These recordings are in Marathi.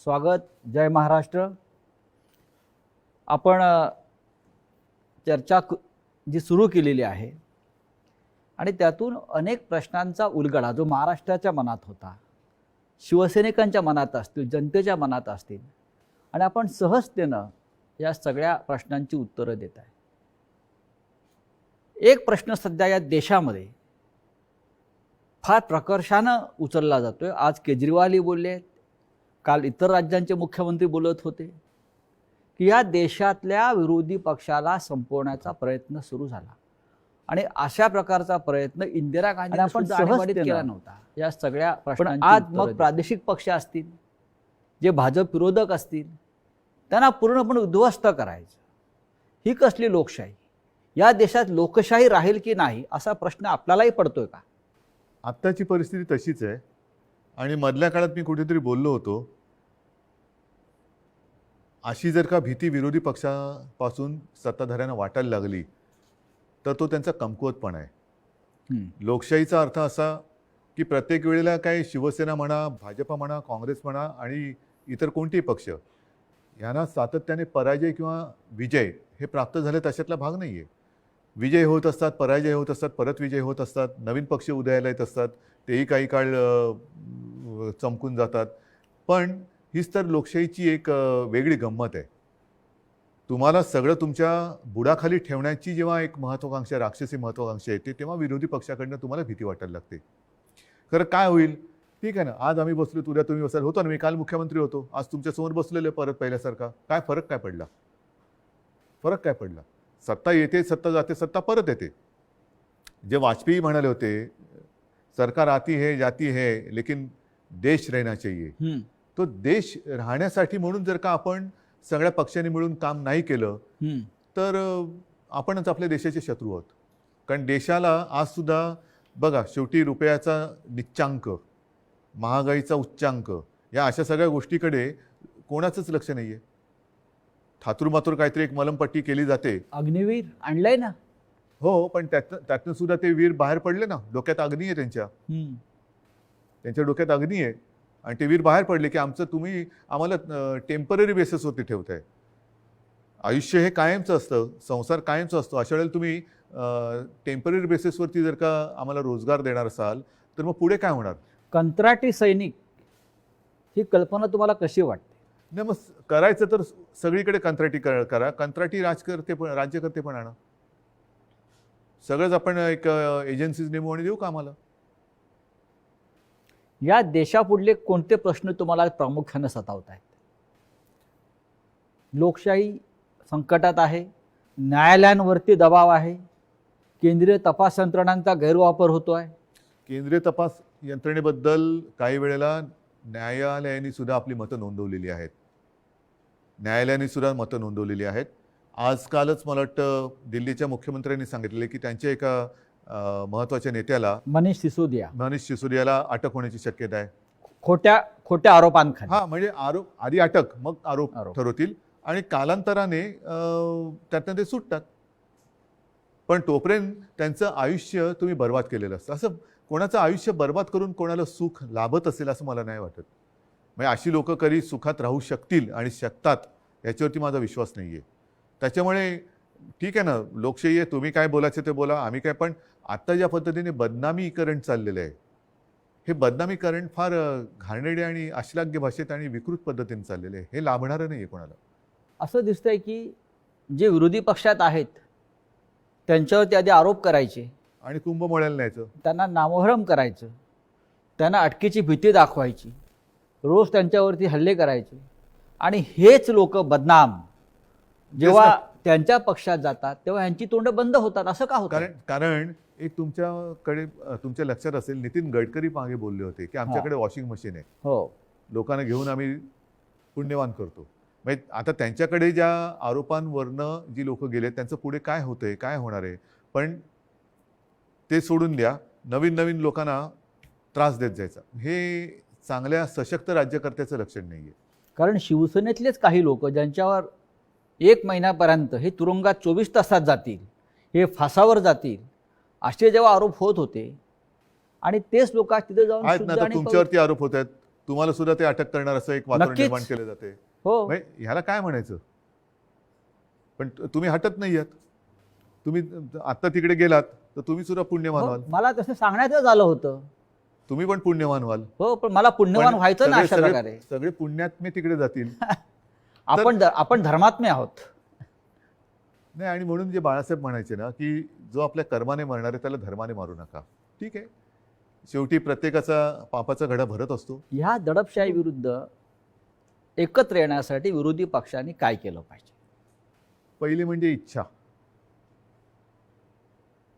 स्वागत. जय महाराष्ट्र. आपण चर्चा जी सुरू केलेली आहे आणि त्यातून अनेक प्रश्नांचा उलगडा जो महाराष्ट्राच्या मनात होता, शिवसैनिकांच्या मनात असतील, जनतेच्या मनात असतील, आणि आपण सहजतेनं या सगळ्या प्रश्नांची उत्तरं देत आहे. एक प्रश्न सध्या या देशामध्ये फार प्रकर्षानं उचलला जातोय. आज केजरीवालही बोलले, काल इतर राज्यांचे मुख्यमंत्री बोलत होते की या देशातल्या विरोधी पक्षाला संपवण्याचा प्रयत्न सुरू झाला आणि अशा प्रकारचा प्रयत्न इंदिरा गांधी आपण सहजपणे केला नव्हता. या सगळ्या प्रश्नांची आज मग प्रादेशिक पक्ष असतील, जे भाजप विरोधक असतील, त्यांना पूर्णपणे उद्ध्वस्त करायचं. ही कसली लोकशाही? या देशात लोकशाही राहील की नाही असा प्रश्न आपल्यालाही पडतोय का? आत्ताची परिस्थिती तशीच आहे. आणि मधल्या काळात मी कुठेतरी बोललो होतो, अशी जर का भीती विरोधी पक्षापासून सत्ताधाऱ्यांना वाटायला लागली तर तो त्यांचा कमकुवतपणा आहे. लोकशाहीचा अर्थ असा की प्रत्येक वेळेला काही शिवसेना म्हणा, भाजपा म्हणा, काँग्रेस म्हणा आणि इतर कोणतेही पक्ष यांना सातत्याने पराजय किंवा विजय हे प्राप्त झाले तशातला भाग नाही आहे. विजय होत असतात, पराजय होत असतात, परत विजय होत असतात, नवीन पक्ष उदयाला येत असतात, तेही काही काळ चमकून जातात. पण हीच तर लोकशाहीची एक वेगळी गंमत आहे. तुम्हाला सगळं तुमच्या बुडाखाली ठेवण्याची जेव्हा एक महत्त्वाकांक्षा, राक्षसी महत्त्वाकांक्षा येते, तेव्हा विरोधी पक्षाकडनं तुम्हाला भीती वाटायला लागते. खरं काय होईल? ठीक आहे ना, आज आम्ही बसलो, उद्या तुम्ही बसाल. होतो ना, मी काल मुख्यमंत्री होतो, आज तुमच्यासमोर बसलेले परत पहिल्यासारखा. काय फरक काय पडला? फरक काय पडला? सत्ता येते, सत्ता जाते, सत्ता परत येते. जे वाजपेयी म्हणाले होते, सरकार आती है जाती है लेकिन देश रहना चाहिए. तो देश राहण्यासाठी म्हणून जर का आपण सगळ्या पक्षांनी मिळून काम नाही केलं तर आपणच आपल्या देशाचे शत्रू आहोत. कारण देशाला आज सुद्धा बघा, शेवटी रुपयाचा निच्चांक, महागाईचा उच्चांक, या अशा सगळ्या गोष्टीकडे कोणाचंच लक्ष नाही आहे. थातूरमातूर काहीतरी एक मलमपट्टी केली जाते. अग्निवीर आणलंय ना. हो, पण त्यातनं सुद्धा ते वीर बाहेर पडले ना. डोक्यात अग्नी आहे त्यांच्या डोक्यात अग्नी आहे आणि ते वीर बाहेर पडले की आमचं तुम्ही आम्हाला टेम्पररी बेसिसवरती ठेवताय. आयुष्य हे कायमचं असतं, संसार कायमचा असतो. अशा वेळेला तुम्ही टेम्पररी बेसिसवरती जर का आम्हाला रोजगार देणार असाल तर मग पुढे काय होणार? कंत्राटी सैनिक ही कल्पना तुम्हाला कशी वाटते? नाही, मग करायचं तर सगळीकडे कंत्राटी करा. कंत्राटी राज्यकर्ते पण आणा. सगळंच आपण एक एजन्सीज नेमू आणि देऊ का आम्हाला? या देशापुढले कोणते प्रश्न तुम्हाला प्रामुख्याने सतावत आहेत? लोकशाही संकटात आहे, न्यायालयांवरती दबाव आहे, केंद्रीय तपास यंत्रणांचा गैरवापर होतो आहे. केंद्रीय तपास यंत्रणेबद्दल काही वेळेला न्यायालयांनी सुद्धा आपली मतं नोंदवलेली आहेत. न्यायालयाने आहेत. आजकालच मला वाटतं दिल्लीच्या मुख्यमंत्र्यांनी सांगितले की त्यांच्या एका महत्त्वाच्या नेत्याला, मनीष सिसोदियाला अटक होण्याची शक्यता आहे. खोट्या आरोपांखाली. हां, म्हणजे आरोप आधी अटक, मग आरोप ठरवतील आणि कालांतराने त्यातनं ते सुटतात. पण तोपर्यंत त्यांचं आयुष्य तुम्ही बर्बाद केलेलं असतं. असं कोणाचं आयुष्य बर्बाद करून कोणाला सुख लाभत असेल असं मला नाही वाटत. म्हणजे अशी लोक कधी सुखात राहू शकतील आणि शकतात याच्यावरती माझा विश्वास नाही आहे. त्याच्यामुळे ठीक आहे ना, लोकशाही आहे, तुम्ही काय बोलायचं ते बोला, आम्ही काय. पण आत्ता ज्या पद्धतीने बदनामीकरण चाललेलं आहे, हे बदनामीकरण फार घाणेरडे आणि अश्लाघ्य भाषेत आणि विकृत पद्धतीने चाललेलं आहे. हे लाभणारं नाही आहे कोणाला. असं दिसतंय की जे विरोधी पक्षात आहेत त्यांच्यावरती आधी आरोप करायचे आणि कुंभमेळ्याला न्यायचं, त्यांना नामोहरम करायचं, त्यांना अटकेची भीती दाखवायची, रोज त्यांच्यावरती हल्ले करायचे, आणि हेच लोक बदनाम जेव्हा त्यांच्या पक्षात जातात तेव्हा ह्यांची तोंड बंद होतात. असं का होतं? कारण एक तुमच्या लक्षात असेल, नितीन गडकरी मागे बोलले होते की आमच्याकडे वॉशिंग मशीन आहे, हो, लोकांना घेऊन आम्ही पुण्यवान करतो. म्हणजे आता त्यांच्याकडे ज्या आरोपांवरनं जी लोक गेले त्यांचं पुढे काय होतंय, काय होणार आहे? पण ते सोडून द्या, नवीन नवीन लोकांना त्रास देत जायचा, हे चांगल्या सशक्त राज्यकर्त्याचं लक्षण नाही आहे. कारण शिवसेनेतलेच काही लोक ज्यांच्यावर 1 महिन्यापर्यंत हे तुरुंगात 24 तासात जातील, हे फासावर जातील, असे जेव्हा आरोप होत होते आणि तेच लोक तिथे जाऊन तुमच्यावरती आरोप होत आहेत. तुम्हाला सुद्धा ते अटक करणार असं एक वातावरण नक्कीच. निर्माण केलं जाते. हो, म्हणजे ह्याला काय म्हणायचं? पण तुम्ही हटत नाही आहात. तुम्ही आता तिकडे गेलात तर तुम्ही सुद्धा पुण्यवान हो, व्हाल. मला तसं सांगण्यातच आलं होतं. तुम्ही पण पुण्यवान व्हाल. हो, पण मला पुण्यवान पण व्हायचं ना अशा सगळे प्रकारे. सगळे पुण्यात्मे तिकडे जातील. आपण धर्मात्मे आहोत. नाही, आणि म्हणून जे बाळासाहेब म्हणायचे ना, की जो आपल्या कर्माने मरणार आहे त्याला धर्माने मारू नका. ठीक आहे, शेवटी प्रत्येकाचा पापाचा घडा भरत असतो. ह्या दडपशाही विरुद्ध एकत्र येण्यासाठी विरोधी पक्षांनी काय केलं पाहिजे? पहिली म्हणजे इच्छा.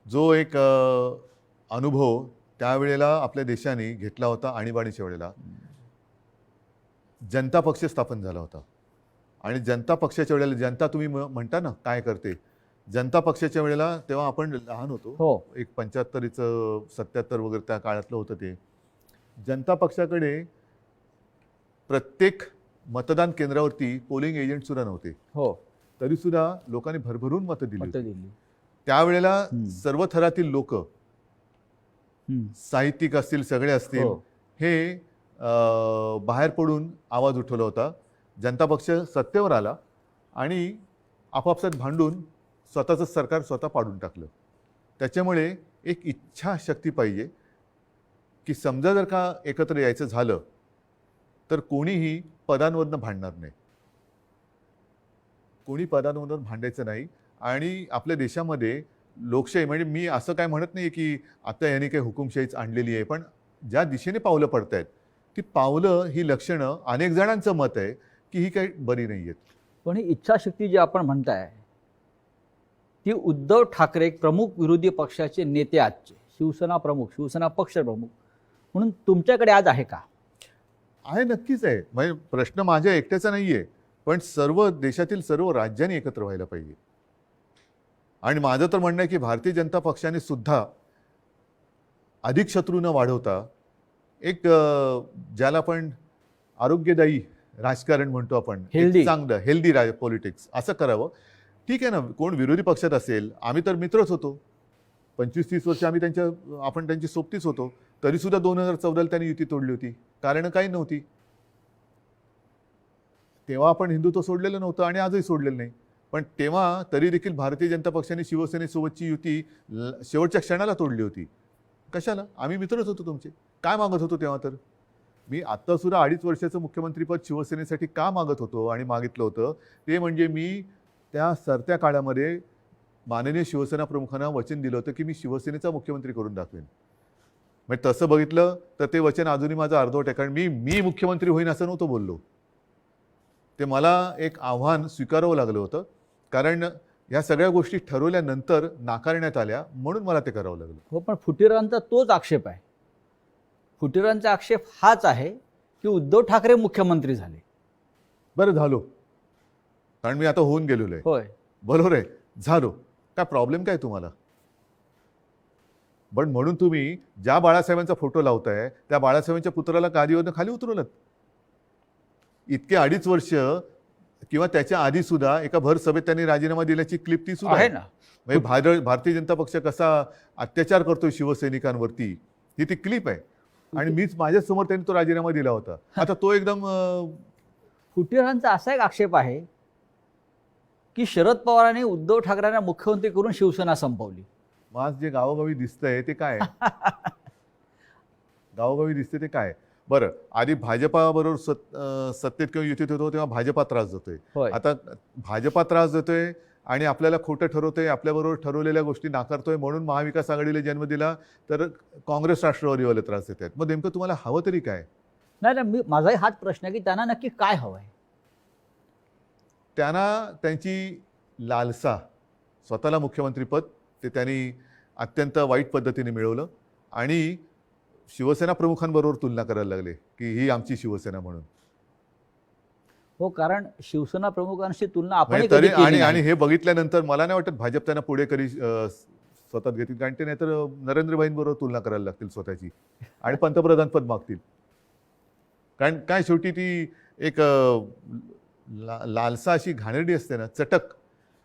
जो एक अनुभव त्यावेळेला आपल्या देशाने घेतला होता आणीबाणीच्या वेळेला, जनता पक्ष स्थापन झाला होता. आणि जनता पक्षाच्या वेळेला, जनता तुम्ही म्हणता ना काय करते, जनता पक्षाच्या वेळेला तेव्हा आपण लहान होतो. हो, एक 75चं 77 वगैरे त्या काळातलं होतं ते. जनता पक्षाकडे प्रत्येक मतदान केंद्रावरती पोलिंग एजंट सुद्धा नव्हते. हो, तरी सुद्धा लोकांनी भरभरून मतं दिली मतं होती. दिली. त्यावेळेला हम्म. सर्व थरातील लोक, हम्म. साहित्यिक असतील, सगळे असतील, हो. हे बाहेर पडून आवाज उठवला होता. जनता पक्ष सत्तेवर आला आणि आपापसात भांडून स्वतःचं सरकार स्वतः पाडून टाकलं. त्याच्यामुळे एक इच्छाशक्ती पाहिजे, की समजा जर का एकत्र यायचं झालं तर कोणीही पदांवरनं भांडणार नाही. कोणी पदांवरून भांडायचं नाही. आणि आपल्या देशामध्ये लोकशाही, म्हणजे मी असं काय म्हणत नाही की आता यांनी काही हुकुमशाहीच आणलेली आहे, पण ज्या दिशेने पावलं पडत आहेत ती पावलं, ही लक्षणं, अनेक जणांचं मत आहे की ही काही बरी नाही आहेत. पण ही इच्छाशक्ती जी आपण म्हणताय ती उद्धव ठाकरे एक प्रमुख विरोधी पक्षाचे नेते आजचे, शिवसेना प्रमुख, शिवसेना पक्ष प्रमुख म्हणून तुमच्याकडे आज आहे का? आहे, नक्कीच आहे. म्हणजे प्रश्न माझ्या एकट्याचा नाही आहे, पण सर्व देशातील सर्व राज्यांनी एकत्र व्हायला पाहिजे. आणि माझं तर म्हणणं आहे की भारतीय जनता पक्षाने सुद्धा अधिक शत्रू न वाढवता एक ज्याला आपण आरोग्यदायी राजकारण म्हणतो आपण, एक Healthy. चांगलं हेल्दी पॉलिटिक्स असं करावं. ठीक आहे ना, कोण विरोधी पक्षात असेल, आम्ही तर मित्रच होतो. 25-30 वर्ष आम्ही आपण त्यांची सोबतीच होतो. तरीसुद्धा 2014 त्यांनी युती तोडली होती. कारण काही नव्हती. तेव्हा आपण हिंदुत्व सोडलेलं नव्हतं आणि आजही सोडलेलं नाही. पण तेव्हा तरी देखील भारतीय जनता पक्षाने शिवसेनेसोबतची युती शेवटच्या क्षणाला तोडली होती. कशाला? आम्ही मित्रच होतो तुमचे. काय मागत होतो तेव्हा? तर मी आत्ता सुद्धा 2.5 वर्षाचं मुख्यमंत्रीपद शिवसेनेसाठी का मागत होतो आणि मागितलं होतं, ते म्हणजे मी त्या सरत्या काळामध्ये माननीय शिवसेना प्रमुखांना वचन दिलं होतं की मी शिवसेनेचा मुख्यमंत्री करून दाखवेन. म्हणजे तसं बघितलं तर ते वचन अजूनही माझं अर्धवट आहे. कारण मी मुख्यमंत्री होईन असं नव्हतं बोललो. ते मला एक आव्हान स्वीकारावं लागलं होतं. कारण या सगळ्या गोष्टी ठरवल्यानंतर नाकारण्यात आल्या, म्हणून मला ते करावं लागलं. हो, पण फुटीरांचा तोच आक्षेप आहे. फुटीरांचा आक्षेप हाच आहे की उद्धव ठाकरे मुख्यमंत्री झाले. बरं झालो, कारण मी आता होऊन गेलेलो आहे. होय, बरोबर आहे, झालो. काय प्रॉब्लेम काय तुम्हाला? पण म्हणून तुम्ही ज्या बाळासाहेबांचा फोटो लावताय त्या बाळासाहेबांच्या पुत्राला गादीवरनं खाली उतरवलं. इतके 2.5 वर्ष किंवा त्याच्या आधी सुद्धा एका भर सभेत त्यांनी राजीनामा दिल्याची क्लिप ती सुद्धा आहे ना. म्हणजे भारतीय जनता पक्ष कसा अत्याचार करतोय शिवसैनिकांवरती, ही ती क्लिप आहे. आणि मीच माझ्याच समोर त्यांनी तो राजीनामा दिला होता. आता तो एकदम फुटीरांचा असा एक आक्षेप आहे की शरद पवारांनी उद्धव ठाकरेंना मुख्यमंत्री करून शिवसेना संपवली. आज जे गावोगावी दिसतंय ते काय? गावोगावी दिसते ते काय? बरं, आधी भाजपाबरोबर सत्तेत किंवा युतीत होतो तेव्हा भाजपा त्रास देतोय. होय. आता भाजपा त्रास देतोय आणि आपल्याला खोटं ठरवतोय, आपल्याबरोबर ठरवलेल्या गोष्टी नाकारतोय, म्हणून महाविकास आघाडीला जन्म दिला, तर काँग्रेस राष्ट्रवादीवाले त्रास देत आहेत. मग नेमकं तुम्हाला हवं तरी काय? नाही, माझाही हाच प्रश्न आहे की त्यांना नक्की काय हवं आहे. त्यांना त्यांची लालसा, स्वतःला मुख्यमंत्रीपद ते त्यांनी अत्यंत वाईट पद्धतीने मिळवलं आणि शिवसेना प्रमुखांबरोबर तुलना करायला लागले की ही आमची शिवसेना म्हणून. हो, कारण शिवसेना प्रमुखांशी तुलना आपण म्हणजे तरी आणि हे बघितल्यानंतर मला नाही वाटत भाजप त्यांना पुढे कधी स्वतःत घेतील. कारण ते नाहीतर नरेंद्रभाईंबरोबर तुलना करायला लागतील स्वतःची आणि पंतप्रधान पद मागतील. कारण काय, शेवटी ती एक लालसा अशी घाणेरडी असते ना, चटक.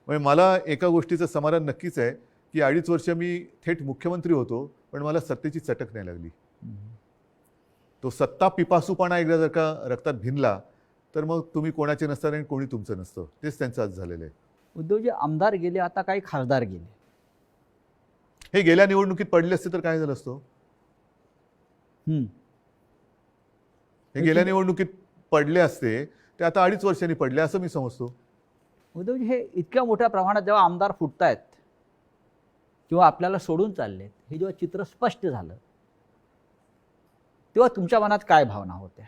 म्हणजे मला एका गोष्टीचं समाधान नक्कीच आहे की 2.5 वर्ष मी थेट मुख्यमंत्री होतो, पण मला सत्तेची चटक नाही लागली. तो सत्ता पिपासूपणा एकदा जर का रक्तात भिनला तर मग तुम्ही कोणाचे नसतात आणि कोणी तुमचं नसतं. तेच त्यांचं आज झालेलं आहे. उद्धवजी, आमदार गेले, आता काही खासदार गेले. हे गेल्या निवडणुकीत पडले असते तर काय झालं असतं? हे गेल्या निवडणुकीत पडले असते ते आता 2.5 वर्षांनी पडले असं मी समजतो. उद्धवजी, हे इतक्या मोठ्या प्रमाणात जेव्हा आमदार फुटतायत किंवा आपल्याला सोडून चाललेत, हे जेव्हा चित्र स्पष्ट झालं तेव्हा तुमच्या मनात काय भावना होत्या?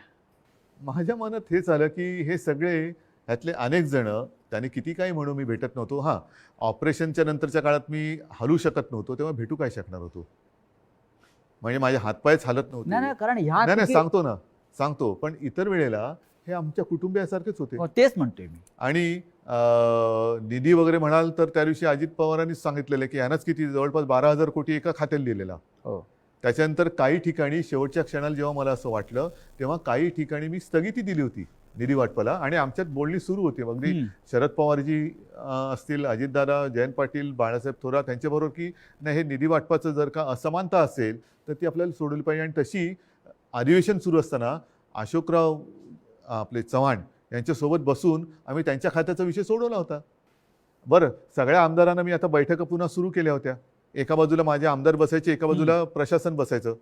माझ्या मनात हेच आलं की हे सगळे ह्यातले अनेक जण, त्यांनी किती काही म्हणू, मी भेटत नव्हतो. हां, ऑपरेशनच्या नंतरच्या काळात मी हलू शकत नव्हतो, तेव्हा भेटू काय शकणार होतो? म्हणजे माझे हातपायच हालत नव्हते. नाही, कारण ह्या नाही सांगतो पण इतर वेळेला हे आमच्या कुटुंबियासारखेच होते. तेच म्हणतोय मी. आणि निधी वगैरे म्हणाल तर त्या दिवशी अजित पवारांनीच सांगितलेलं की यानंच किती जवळपास 12,000 कोटी एका खात्याला दिलेला. त्याच्यानंतर काही ठिकाणी शेवटच्या क्षणाला जेव्हा मला असं वाटलं तेव्हा काही ठिकाणी मी स्थगिती दिली होती निधी वाटपाला आणि आमच्यात बोलणी सुरू होती. अगदी शरद पवारजी असतील, अजितदादा, जयंत पाटील, बाळासाहेब थोरात यांच्याबरोबर की नाही, हे निधी वाटपाचं जर का असमानता असेल तर ती आपल्याला सोडवली पाहिजे. आणि तशी अधिवेशन सुरू असताना अशोकराव आपले चव्हाण यांच्यासोबत बसून आम्ही त्यांच्या खात्याचा विषय सोडवला होता. बरं, सगळ्या आमदारांना मी आता बैठका पुन्हा सुरू केल्या होत्या. एका बाजूला माझे आमदार बसायचे, एका बाजूला प्रशासन बसायचं.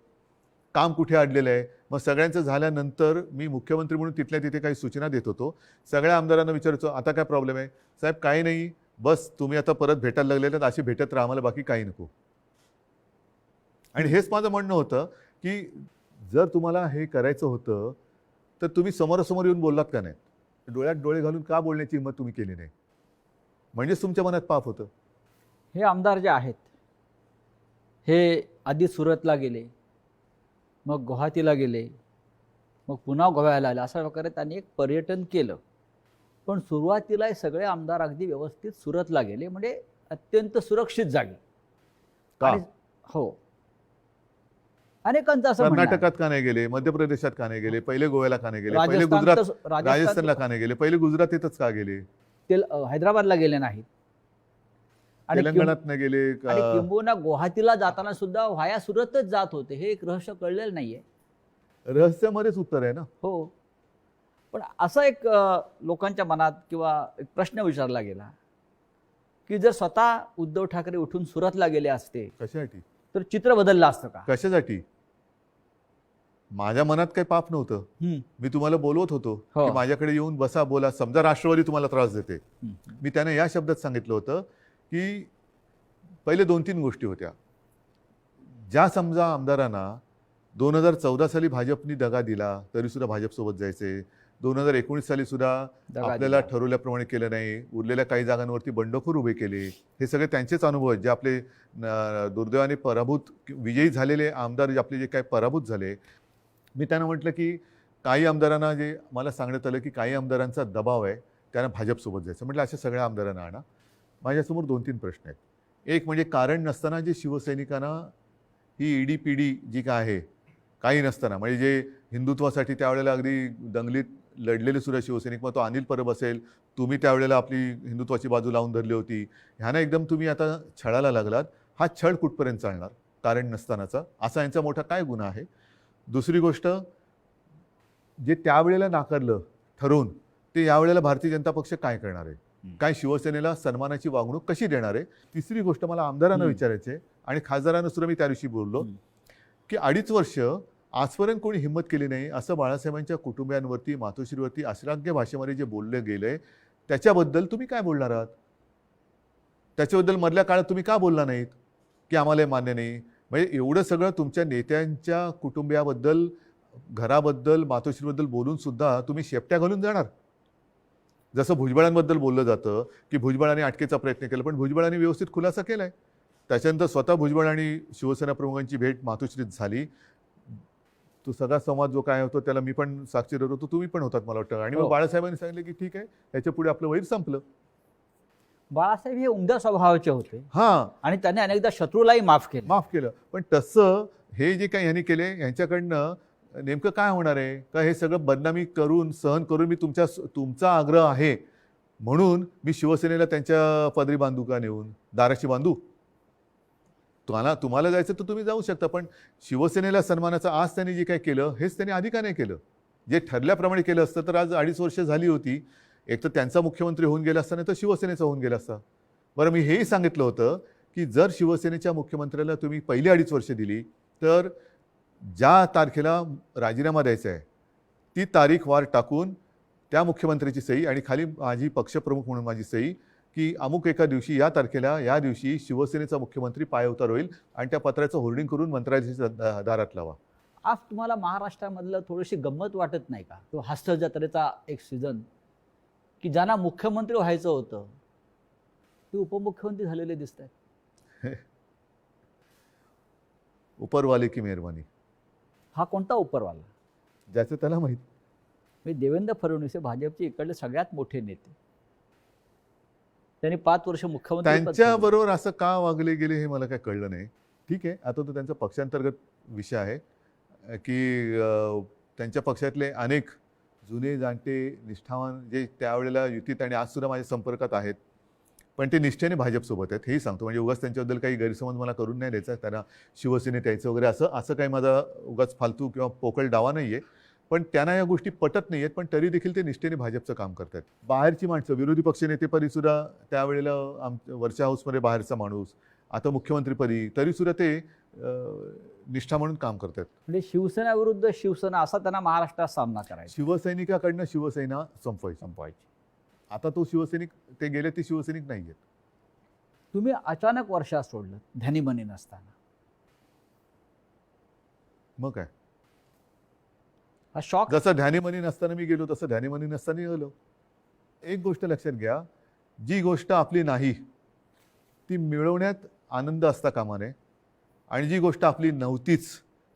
काम कुठे अडलेलं आहे, मग सगळ्यांचं झाल्यानंतर मी मुख्यमंत्री म्हणून तिथल्या तिथे काही सूचना देत होतो. सगळ्या आमदारांना विचारायचो, आता काय प्रॉब्लेम आहे? साहेब काही नाही, बस तुम्ही आता परत भेटायला लागलेले तर अशी भेटत राहा, आम्हाला बाकी काही नको. आणि हेच माझं म्हणणं होतं की जर तुम्हाला हे करायचं होतं तर तुम्ही समोरासमोर येऊन बोललात का नाही? डोळ्यात डोळे घालून का बोलण्याची हिंमत तुम्ही केली नाही? म्हणजेच तुमच्या मनात पाप होतं. हे आमदार जे आहेत हे आधी सुरतला गेले, मग गुवाहाटीला गेले, मग पुन्हा गोव्याला आले, अशा प्रकारे त्यांनी एक पर्यटन केलं. पण सुरुवातीला हे सगळे आमदार अगदी व्यवस्थित सुरतला गेले, म्हणजे अत्यंत सुरक्षित जागी. हो, अनेकांचं असं म्हणणं आहे. कर्नाटकात का नाही गेले, मध्य प्रदेशात का नाही गेले, पहिले गोव्याला का नाही गेले, पहिले राजस्थानला का नाही गेले, पहिले गुजरातीतच का गेले, हैदराबादला गेले नाहीत, तेलंगणात नाही गेले, किंबहुना गुवाहाटीला जाताना सुद्धा व्हाया सुरतच जात होते. हे एक रहस्य कळलेलं नाहीये. रहस्यामध्येच उत्तर आहे ना. हो, पण असा एक लोकांच्या मनात किंवा एक प्रश्न विचारला गेला की जर स्वतः उद्धव ठाकरे उठून सुरतला गेले असते कशासाठी, तर चित्र बदललं असतं का? कशासाठी? माझ्या मनात काही पाप नव्हतं. मी तुम्हाला बोलवत होतो की माझ्याकडे येऊन बसा, बोला. समजा राष्ट्रवादी तुम्हाला त्रास देते, मी त्यांना या शब्दात सांगितलं होतं की पहिले 2-3 गोष्टी होत्या ज्या समजा आमदारांना 2014 साली भाजपनी दगा दिला तरी सुद्धा भाजपसोबत जायचे, 2019 साली सुद्धा आपल्याला ठरवल्याप्रमाणे केलं नाही, उरलेल्या काही जागांवरती बंडखोर उभे केले. हे सगळे त्यांचेच अनुभव आहेत जे आपले दुर्दैवाने पराभूत विजयी झालेले आमदार आपले जे काही पराभूत झाले. मी त्यांना म्हटलं की काही आमदारांना जे मला सांगण्यात आलं की काही आमदारांचा दबाव आहे, त्यांना भाजपसोबत जायचं. म्हटलं अशा सगळ्या आमदारांना आणा. माझ्यासमोर 2-3 प्रश्न आहेत. एक म्हणजे कारण नसताना जे शिवसैनिकांना ही ईडी पीडी जी काय आहे, काही नसताना, म्हणजे जे हिंदुत्वासाठी त्यावेळेला अगदी दंगलीत लढलेले सुद्धा शिवसैनिक, मग तो अनिल परब असेल, तुम्ही त्यावेळेला आपली हिंदुत्वाची बाजू लावून धरली होती, ह्यांना एकदम तुम्ही आता छळायला लागलात. हा छळ कुठपर्यंत चालणार कारण नसतानाचा? असा यांचा मोठा काय गुन्हा आहे? दुसरी गोष्ट, जे त्यावेळेला नाकारलं ठरवून ते यावेळेला भारतीय जनता पक्ष काय करणार आहे? काय शिवसेनेला सन्मानाची वागणूक कशी देणार आहे? तिसरी गोष्ट मला आमदारांना विचारायचे आणि खासदारांना सुद्धा मी त्या दिवशी बोललो की 2.5 वर्ष आजपर्यंत कोणी हिंमत केली नाही असं बाळासाहेबांच्या कुटुंबियांवरती, मातोश्रीवरती अश्लाघ्य भाषेमध्ये जे बोलले गेले त्याच्याबद्दल तुम्ही काय बोलणार आहात? त्याच्याबद्दल मधल्या काळात तुम्ही का बोलला नाहीत की आम्हाला मान्य नाही? म्हणजे एवढं सगळं तुमच्या नेत्यांच्या कुटुंबियाबद्दल, घराबद्दल, मातोश्रीबद्दल बोलून सुद्धा तुम्ही शेपट्या घालून जाणार. जसं भुजबळांबद्दल बोललं जातं की भुजबळांनी अटकेचा प्रयत्न केला, पण भुजबळांनी व्यवस्थित खुलासा केलाय. त्याच्यानंतर स्वतः भुजबळ आणि शिवसेना प्रमुखांची भेट मातोश्रीत झाली. तो सगळा संवाद जो काय होतो त्याला मी पण साक्षीदार होतो, तुम्ही पण होतात मला वाटतं. आणि मग बाळासाहेबांनी सांगितलं की ठीक आहे, याच्या पुढे आपलं वैर संपलं. बाळासाहेब हे उमद्या स्वभावाचे होते. हां, आणि त्यांनी अनेकदा शत्रूलाही माफ केलं. पण तसं हे जे काही ह्यांनी केले यांच्याकडनं नेमकं काय होणार आहे? का हे सगळं बदनामी करून, सहन करून मी तुमचा आग्रह आहे म्हणून मी शिवसेनेला त्यांच्या पदरी बांधू का नेऊन? दाराशी बांधू? तुम्हाला जायचं तर तुम्ही जाऊ शकता, पण शिवसेनेला सन्मानाचं आज त्यांनी जे काय केलं हेच त्यांनी आधी का नाही केलं? जे ठरल्याप्रमाणे केलं असतं तर आज 2.5 वर्ष झाली होती. एक तर त्यांचा मुख्यमंत्री होऊन गेला असता, नाही तर शिवसेनेचा होऊन गेला असता. बरं, मी हेही सांगितलं होतं की जर शिवसेनेच्या मुख्यमंत्र्याला तुम्ही पहिली 2.5 वर्ष दिली तर ज्या तारखेला राजीनामा द्यायचा आहे ती तारीख वार टाकून त्या मुख्यमंत्र्याची सही आणि खाली माझी पक्षप्रमुख म्हणून माझी सही की अमुक एका दिवशी या तारखेला या दिवशी शिवसेनेचा मुख्यमंत्री पायउतार होईल आणि त्या पत्राचं होर्डिंग करून मंत्रालयाच्या दारात लावा. आज तुम्हाला महाराष्ट्रामधलं थोडीशी गंमत वाटत नाही का? तो हास्य जत्रेचा एक सीझन की ज्यांना मुख्यमंत्री व्हायचं होतं ते उपमुख्यमंत्री झालेले दिसत आहेत. उपरवाले की मेहरबानी. हा कोणता उपरवाला? ज्याचं त्याला माहीत. म्हणजे देवेंद्र फडणवीस हे भाजपचे इकडले सगळ्यात मोठे नेते. त्यांनी 5 वर्ष मुख्यमंत्री त्यांच्याबरोबर असं का वागले गेले हे मला काय कळलं नाही. ठीक आहे, आता तो त्यांचा पक्षांतर्गत विषय आहे की त्यांच्या पक्षातले अनेक जुने जाणते निष्ठावान जे त्यावेळेला युतीत आणि आजसुद्धा माझ्या संपर्कात आहेत, पण ते निष्ठेने भाजपसोबत आहेत हेही सांगतो. म्हणजे उगाच त्यांच्याबद्दल काही गैरसमज मला करून नाही द्यायचा, त्यांना शिवसेनेत यायचं वगैरे असं काही माझा उगाच फालतू किंवा पोकळ डावा नाही आहे. पण त्यांना या गोष्टी पटत नाही आहेत, पण तरी देखील ते निष्ठेने भाजपचं काम करतात. बाहेरची माणसं विरोधी पक्षनेतेपदीसुद्धा त्यावेळेला वर्षा हाऊसमध्ये बाहेरचा माणूस, आता मुख्यमंत्रीपदी, तरीसुद्धा ते निष्ठा म्हणून काम करतात. म्हणजे शिवसेना विरुद्ध शिवसेना असा त्यांना महाराष्ट्रात सामना करायचा. शिवसैनिकाकडनं शिवसेना संपवायची. आता तो शिवसैनिक ते गेले, ते शिवसैनिक नाही आहेत. तुम्ही अचानक वर्षा सोडलं ध्यानीमनी नसताना, मग काय? हा शॉक. जसं ध्यानीमनी नसताना मी गेलो तसं ध्यानीमनी नसताना गेलो. एक गोष्ट लक्षात घ्या, जी गोष्ट आपली नाही ती मिळवण्यात आनंद असता कामा नये आणि जी गोष्ट आपली नव्हतीच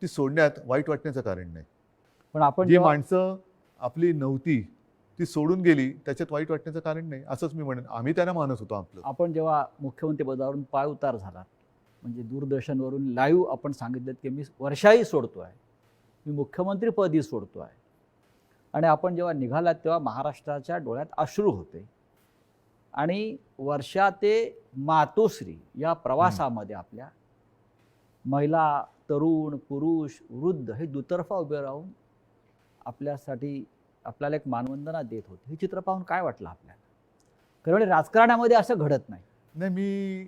ती सोडण्यात वाईट वाटण्याचं कारण नाही. पण आपण जी माणसं आपली नव्हती ती सोडून गेली त्याच्यात वाईट वाटण्याचं कारण नाही, असंच मी म्हणेन. आम्ही त्यांना मानत होतो आपलं. आपण जेव्हा मुख्यमंत्री पदावरून पायउतार झाला, म्हणजे दूरदर्शनवरून लाईव्ह आपण सांगितलं की मी वर्षाही सोडतोय, मी मुख्यमंत्रीपदी सोडतोय, आणि आपण जेव्हा निघालात तेव्हा महाराष्ट्राच्या डोळ्यात अश्रू होते. आणि वर्षा ते मातोश्री या प्रवासामध्ये आपल्या महिला, तरुण, पुरुष, वृद्ध हे दुतर्फा उभे राहून आपल्याला एक मानवंदना देत होते. हे चित्र पाहून काय वाटलं आपल्याला? कारण राजकारणामध्ये असं घडत नाही. नाही, मी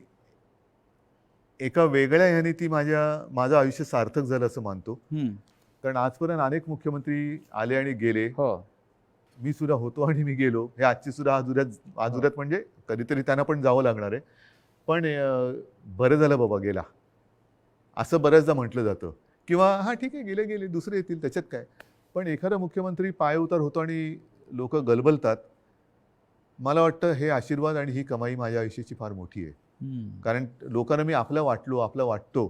एका वेगळ्या ह्याने ती माझं आयुष्य सार्थक झालं असं मानतो. कारण आजपर्यंत अनेक मुख्यमंत्री आले आणि गेले. हो, मी सुद्धा होतो आणि मी गेलो. हे आजची सुद्धा आजुऱ्यात म्हणजे कधीतरी त्यांना पण जावं लागणार आहे. पण बरं झालं बाबा गेला असं बऱ्याचदा म्हटलं जातं, किंवा हां ठीक आहे गेले गेले दुसरे येतील त्याच्यात काय. पण एखादा मुख्यमंत्री पायउतार होतो आणि लोक गलबलतात. मला वाटतं हे आशीर्वाद आणि ही कमाई माझ्या आयुष्याची फार मोठी आहे. कारण लोकांना मी आपलं वाटतो,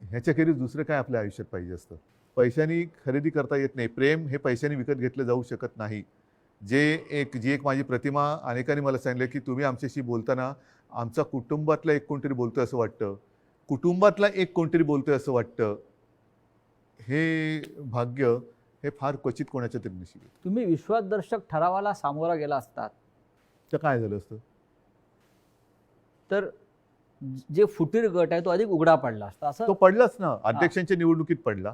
ह्याच्याखेरीज दुसरं काय आपल्या आयुष्यात पाहिजे असतं. पैशानी खरेदी करता येत नाही. प्रेम हे पैशाने विकत घेतलं जाऊ शकत नाही. जी एक माझी प्रतिमा अनेकांनी मला सांगितलं की तुम्ही आमच्याशी बोलताना आमचा कुटुंबातला एक कोणतरी बोलतोय असं वाटतं, कुटुंबातला एक कोणतरी बोलतोय असं वाटतं. हे भाग्य हे फार क्वचित कोणाच्या तरी नशिबी. तुम्ही विश्वासदर्शक ठरावाला सामोरा गेला असतात तर काय झालं असतं? तर जे फुटीर गट आहे तो अधिक उघडा पडला असता. असं तो पडलाच ना, अध्यक्षांच्या निवडणुकीत पडला,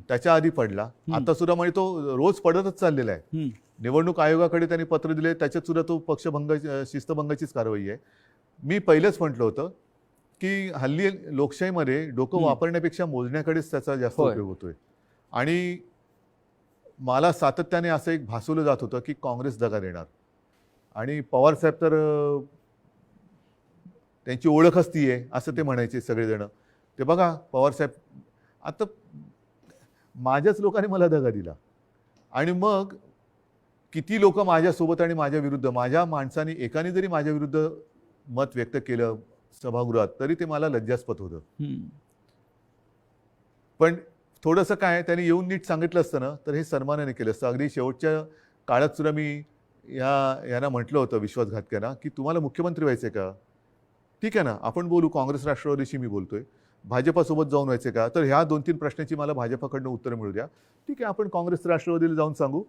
त्याच्या आधी पडला, आता सुद्धा म्हणजे तो रोज पडतच चाललेला आहे. निवडणूक आयोगाकडे त्यांनी पत्र दिले, त्याच्यात सुद्धा तो शिस्तभंगाचीच कारवाई आहे. मी पहिलेच म्हटलं होतं की हल्ली लोकशाहीमध्ये डोकं वापरण्यापेक्षा मोजण्याकडेच त्याचा जास्त उपयोग होतोय. आणि मला सातत्याने असं एक भासवलं जात होतं की काँग्रेस दगा देणार, आणि पवार साहेब तर त्यांची ओळखच ती आहे असं ते म्हणायचे सगळेजण. ते बघा पवार साहेब, आता माझ्याच लोकांनी मला दगा दिला आणि मग किती लोक माझ्यासोबत आणि माझ्या विरुद्ध, माझ्या माणसाने एकाने जरी माझ्या विरुद्ध मत व्यक्त केलं सभागृहात तरी ते मला लज्जास्पद होतं. पण थोडंसं काय त्यांनी येऊन नीट सांगितलं असतं ना तर हे सन्मानाने केलं असतं. अगदी शेवटच्या काळात सुद्धा मी यांना म्हटलं होतं विश्वासघातक्यांना की तुम्हाला मुख्यमंत्री व्हायचं आहे का? ठीक आहे ना, आपण बोलू. काँग्रेस राष्ट्रवादीशी मी बोलतोय. भाजपासोबत जाऊन व्हायचे का? तर ह्या 2-3 प्रश्नांची मला भाजपाकडनं उत्तर मिळू द्या. ठीक आहे, आपण काँग्रेस राष्ट्रवादीला जाऊन सांगू.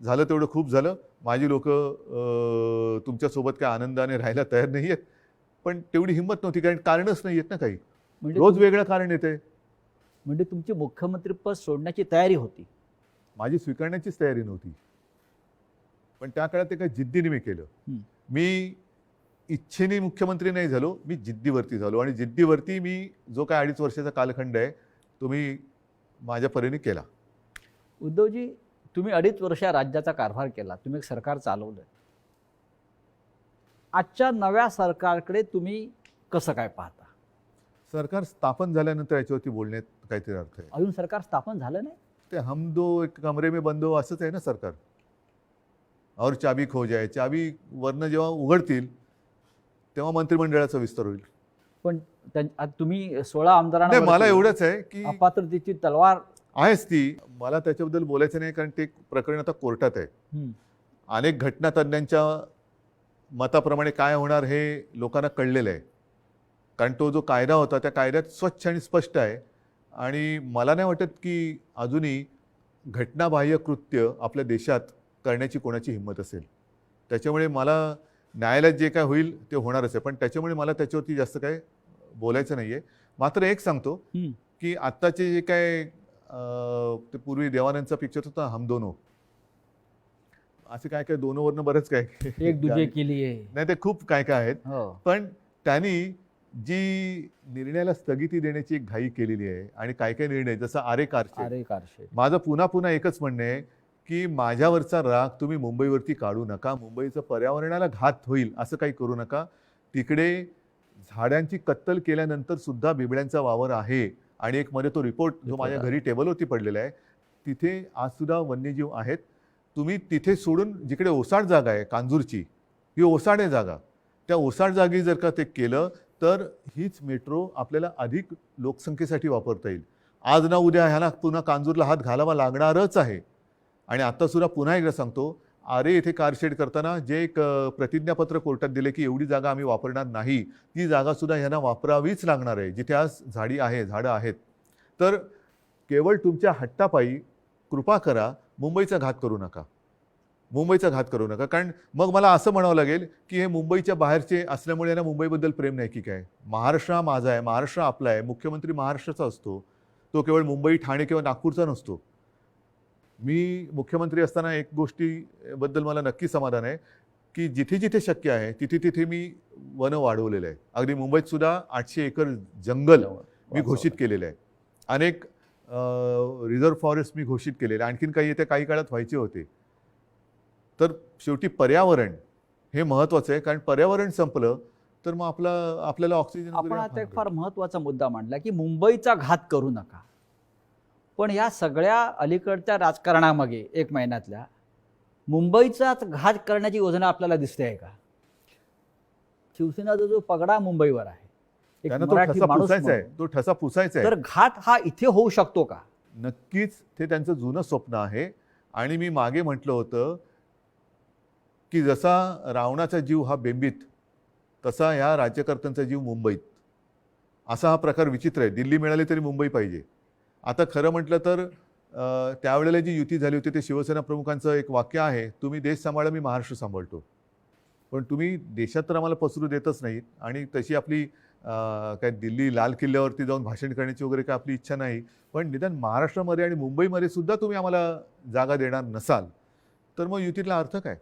झालं तेवढं खूप झालं. माझी लोक तुमच्यासोबत काय आनंदाने राहायला तयार नाही आहेत. पण तेवढी हिंमत नव्हती, कारण कारणच नाही येत ना काही. म्हणजे रोज वेगळं कारण येते. म्हणजे तुमची मुख्यमंत्रीपद सोडण्याची तयारी होती. माझी स्वीकारण्याचीच तयारी नव्हती, पण त्या काळात ते काही जिद्दीने मी केलं. मी इच्छेने मुख्यमंत्री नाही झालो, मी जिद्दीवरती झालो, आणि जिद्दीवरती मी जो काय 2.5 वर्षाचा कालखंड आहे तो मी माझ्या परीने केला. उद्धवजी, तुम्ही 2.5 वर्ष राज्याचा कारभार केला, तुम्ही एक सरकार चालवलं. आजच्या नव्या सरकारकडे तुम्ही कसं काय पाहता? सरकार स्थापन झाल्यानंतर याच्यावरती बोलण्यात काहीतरी अर्थ आहे. अजून सरकार स्थापन झालं नाही. ते हम दो एक कमरे में बंद हो असंच आहे ना सरकार. और चाबी खो जाए, चाबी वरनं जेव्हा उघडतील तेव्हा मंत्रिमंडळाचा विस्तार होईल. पण आज तुम्ही 16 आमदारांना नाही, मला एवढंच आहे की अपात्रतेची तलवार आहेच ती. मला त्याच्याबद्दल बोलायचं नाही, कारण ते प्रकरण आता कोर्टात आहे. अनेक घटनातज्ञांच्या मताप्रमाणे काय होणार हे लोकांना कळलेलं आहे, कारण तो जो कायदा होता त्या कायद्यात स्वच्छ आणि स्पष्ट आहे. आणि मला नाही वाटत की अजूनही घटनाबाह्य कृत्य आपल्या देशात करण्याची कोणाची हिंमत असेल. त्याच्यामुळे मला न्यायालयात जे काय होईल ते होणारच आहे, पण त्याच्यामुळे मला त्याच्यावरती जास्त काय बोलायचं नाही आहे. मात्र एक सांगतो की आत्ताचे जे काय ते पूर्वी देवानंदचा पिक्चर होता हम दोनो, असे काय काय दोनोवरनं बरंच काय एक दुजे केली आहे, नाही ते खूप काय काय आहेत. पण त्यांनी जी निर्णयाला स्थगिती देण्याची एक घाई केलेली आहे, आणि काय काय निर्णय जसं आरे कारशेड. माझं पुन्हा पुन्हा एकच म्हणणं आहे की माझ्यावरचा राग तुम्ही मुंबईवरती काढू नका. मुंबईचं पर्यावरणाला घात होईल असं काही करू नका. तिकडे झाडांची कत्तल केल्यानंतर सुद्धा बिबळ्यांचा वावर आहे, आणि एक मध्ये तो रिपोर्ट जो माझ्या घरी टेबलवरती पडलेला आहे, तिथे आज सुद्धा वन्यजीव आहेत. तुम्ही तिथे सोडून जिकडे ओसाड जागा आहे कांजूरची, ही ओसाड आहे जागा, त्या ओसाड जागी जर का ते केलं तर हीच मेट्रो आपल्याला अधिक लोकसंख्येसाठी वापरता येईल. आज ना उद्या ह्याला पुन्हा कांजूरला हात घालावा लागणारच आहे. आणि आत्तासुद्धा पुन्हा एकदा सांगतो, आरे येथे कारशेड करताना जे एक प्रतिज्ञापत्र कोर्टात दिले की एवढी जागा आम्ही वापरणार नाही, ती जागासुद्धा ह्यांना वापरावीच लागणार आहे जिथे आज झाडं आहेत. तर केवळ तुमच्या हट्टापायी कृपा करा, मुंबईचा घात करू नका. कारण मग मला असं म्हणावं लागेल की हे मुंबईच्या बाहेरचे असल्यामुळे यांना मुंबईबद्दल प्रेम नाही की काय. महाराष्ट्र हा माझा आहे, महाराष्ट्र आपला आहे, मुख्यमंत्री महाराष्ट्राचा असतो, तो केवळ मुंबई, ठाणे किंवा नागपूरचा नसतो. मी मुख्यमंत्री असताना एक गोष्टीबद्दल मला नक्की समाधान आहे की जिथे जिथे शक्य आहे तिथे तिथे मी वनं वाढवलेलं आहे. अगदी मुंबईत सुद्धा 800 एकर जंगल मी घोषित केलेलं आहे. अनेक रिझर्व्ह फॉरेस्ट मी घोषित केलेले, आणखीन काही येत्या काही काळात व्हायचे होते. तर शेवटी पर्यावरण हे महत्त्वाचं आहे, कारण पर्यावरण संपलं तर मग आपल्याला ऑक्सिजन. आपण आता एक फार महत्त्वाचा मुद्दा मांडला की मुंबईचा घात करू नका. पण या सगळ्या अलीकडच्या राजकारणामागे 1 महिन्यातल्या मुंबईचाच घात करण्याची योजना आपल्याला दिसते आहे का? शिवसेनेचा जो पगडा मुंबईवर आहे, एक मराठी माणूस तो ठसा पुसायचा आहे, तर घात हा इथे होऊ शकतो का? नक्कीच ते त्यांचं जुनं स्वप्न आहे. आणि मी मागे म्हटलं होतं की जसा रावणाचा जीव हा बेंबीत, तसा ह्या राज्यकर्त्यांचा जीव मुंबईत. असा हा प्रकार विचित्र आहे. दिल्ली मिळाली तरी मुंबई पाहिजे. आता खरं म्हटलं तर त्यावेळेला जी युती झाली होती ते शिवसेना प्रमुखांचं एक वाक्य आहे, तुम्ही देश सांभाळा, मी महाराष्ट्र सांभाळतो. पण तुम्ही देशात तर आम्हाला पसरू देतच नाहीत, आणि तशी आपली काय दिल्ली लाल किल्ल्यावरती जाऊन भाषण करण्याची वगैरे काय आपली इच्छा नाही. पण निदान महाराष्ट्रामध्ये आणि मुंबईमध्ये सुद्धा तुम्ही आम्हाला जागा देणार नसाल तर मग युतीतला अर्थ काय?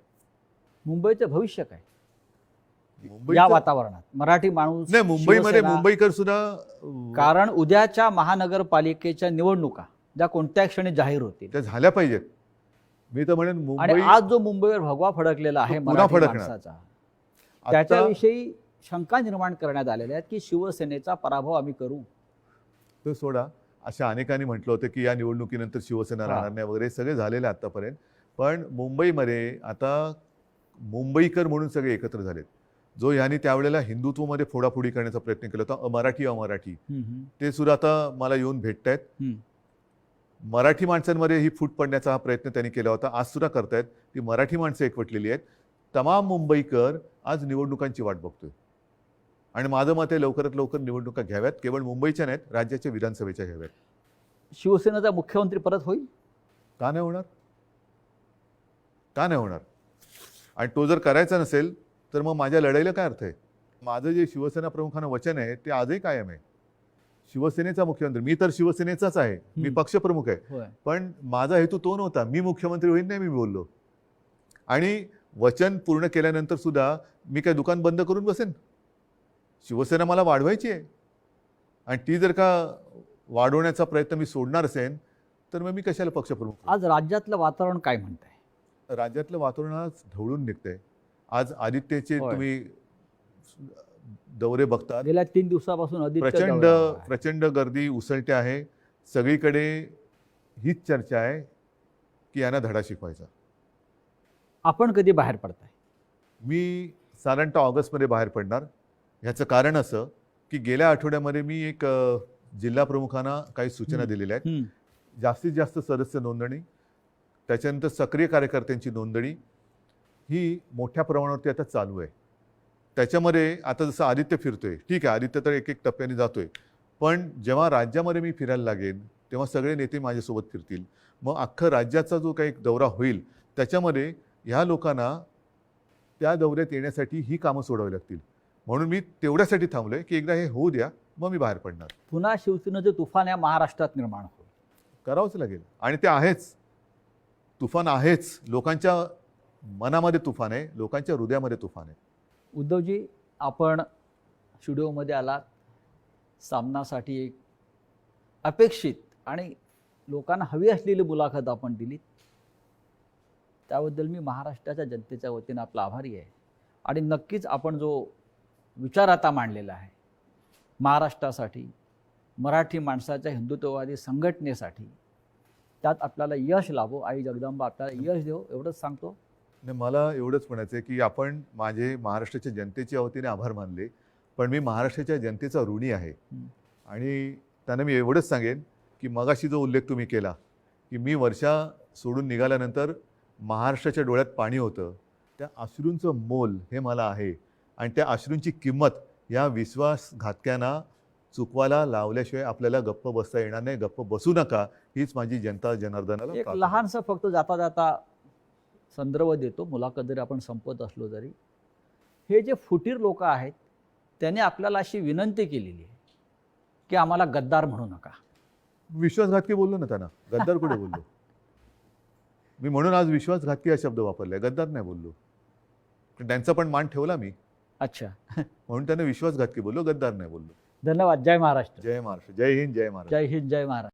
मुंबईचं भविष्य काय या वातावरणात? मराठी माणूस नाही, मुंबईमध्ये मुंबईकर सुद्धा, कारण उद्याच्या महानगरपालिकेच्या निवडणुका ज्या कोणत्या क्षणी जाहीर होतील त्या झाल्या पाहिजेत. मी तर म्हणेन आणि आज जो मुंबईवर भगवा फडकलेला आहे मराठी माणसाचा, त्याच्याविषयी शंका निर्माण करण्यात आलेल्या आहेत की शिवसेनेचा पराभव आम्ही करू. तो सोडा, अशा अनेकांनी म्हटलं होतं की या निवडणुकीनंतर शिवसेना राहणार नाही वगैरे, सगळे झालेले आतापर्यंत. पण मुंबईमध्ये आता मुंबईकर म्हणून सगळे एकत्र झालेत. जो यांनी त्यावेळेला हिंदुत्वमध्ये फोडाफोडी करण्याचा प्रयत्न केला होता, अमराठी, ते सुद्धा आता मला येऊन भेटत आहेत. मराठी माणसांमध्ये ही फूट पडण्याचा हा प्रयत्न त्यांनी केला होता, आज सुद्धा करतायत. ती मराठी माणसं एकवटलेली आहेत. तमाम मुंबईकर आज निवडणुकांची वाट बघतोय, आणि माझं मत आहे लवकरात लवकर निवडणुका घ्याव्यात. केवळ मुंबईच्या नाहीत, राज्याच्या विधानसभेच्या घ्याव्यात. शिवसेनेचा मुख्यमंत्री परत होईल का नाही होणार? आणि तो जर करायचा नसेल तर मग माझ्या लढाईला काय अर्थ आहे? माझं जे शिवसेना प्रमुखांना वचन आहे ते आजही कायम आहे. शिवसेनेचा मुख्यमंत्री, मी तर शिवसेनेचाच आहे, मी पक्षप्रमुख आहे, होय. पण माझा हेतू तो नव्हता. मी मुख्यमंत्री होईन नाही मी बोललो. आणि वचन पूर्ण केल्यानंतर सुद्धा मी काय दुकान बंद करून बसेन? शिवसेना मला वाढवायची आहे आणि ती जर का वाढवण्याचा प्रयत्न मी सोडणार असेल तर मग मी कशाला पक्षप्रमुख? आज राज्यातलं वातावरण काय म्हणतंय? राज्यातलं वातावरण आज ढवळून निघतंय. आज आदित्यचे होय. तुम्ही दौरे बघतात, गेल्या 3 दिवसापासून आदित्य प्रचंड दौऱ्यावर आहे. प्रचंड गर्दी उसळते आहे. सगळीकडे हीच चर्चा आहे की यांना धडा शिकवायचा. आपण कधी बाहेर पडताय? मी साधारणतः ऑगस्टमध्ये बाहेर पडणार. ह्याचं कारण असं की गेल्या आठवड्यामध्ये मी एक जिल्हा प्रमुखांना काही सूचना दिलेल्या आहेत. जास्तीत जास्त सदस्य नोंदणी, त्याच्यानंतर सक्रिय कार्यकर्त्यांची नोंदणी ही मोठ्या प्रमाणावरती आता चालू आहे. त्याच्यामध्ये आता जसं आदित्य फिरतोय, ठीक आहे, आदित्य तर एक एक टप्प्याने जातोय, पण जेव्हा राज्यामध्ये मी फिरायला लागेन तेव्हा सगळे नेते माझ्यासोबत फिरतील. मग अख्खं राज्याचा जो काही दौरा होईल त्याच्यामध्ये ह्या लोकांना त्या दौऱ्यात येण्यासाठी ही कामं सोडावी लागतील. म्हणून मी तेवढ्यासाठी थांबलोय की एकदा हे होऊ द्या, मग मी बाहेर पडणार. पुन्हा शिवसेनेचं तुफान या महाराष्ट्रात निर्माण होईल. करावंच लागेल आणि ते आहेच. तुफान आहेच. लोकांच्या मनामध्ये तुफान आहे, लोकांच्या हृदयामध्ये तुफान आहे. उद्धवजी, आपण स्टुडिओमध्ये आलात, सामनासाठी एक अपेक्षित आणि लोकांना हवी असलेली मुलाखत आपण दिलीत. त्याबद्दल मी महाराष्ट्राच्या जनतेच्या वतीनं आपला आभारी आहे. आणि नक्कीच आपण जो विचार आता मांडलेला आहे महाराष्ट्रासाठी, मराठी माणसाच्या हिंदुत्ववादी संघटनेसाठी, त्यात आपल्याला यश लाभो, आई जगदंबा आपल्याला यश देव, एवढंच सांगतो. नाही, मला एवढंच म्हणायचं आहे की आपण माझे महाराष्ट्राच्या जनतेच्या वतीने आभार मानले, पण मी महाराष्ट्राच्या जनतेचा ऋणी आहे. आणि त्यांना मी एवढंच सांगेन की मगाशी जो उल्लेख तुम्ही केला की मी वर्षा सोडून निघाल्यानंतर महाराष्ट्राच्या डोळ्यात पाणी होतं, त्या अश्रूंचं मोल हे मला आहे. आणि त्या अश्रूंची किंमत या विश्वासघातक्यांना चुकवायला लावल्याशिवाय आपल्याला गप्प बसता येणार नाही. गप्प बसू नका, हीच माझी जनता जनार्दनाला एक प्रार्थना. लहानसं फक्त जाता जाता संदर्भ देतो, मुलाखत जरी आपण संपत असलो तरी. हे जे फुटीर लोक आहेत त्याने आपल्याला अशी विनंती केलेली आहे की आम्हाला गद्दार म्हणू नका. विश्वासघातकी बोललो ना त्यांना, गद्दार कुठे बोललो मी? म्हणून आज विश्वासघातकी हा शब्द वापरलाय, गद्दार नाही बोललो. त्यांचा पण मान ठेवला मी, अच्छा. म्हणून त्यांना विश्वासघातकी बोललो, गद्दार नाही बोललो. धन्यवाद. जय महाराष्ट्र. जय महाराष्ट्र. जय हिंद. जय महाराष्ट्र. जय हिंद. जय महाराष्ट्र.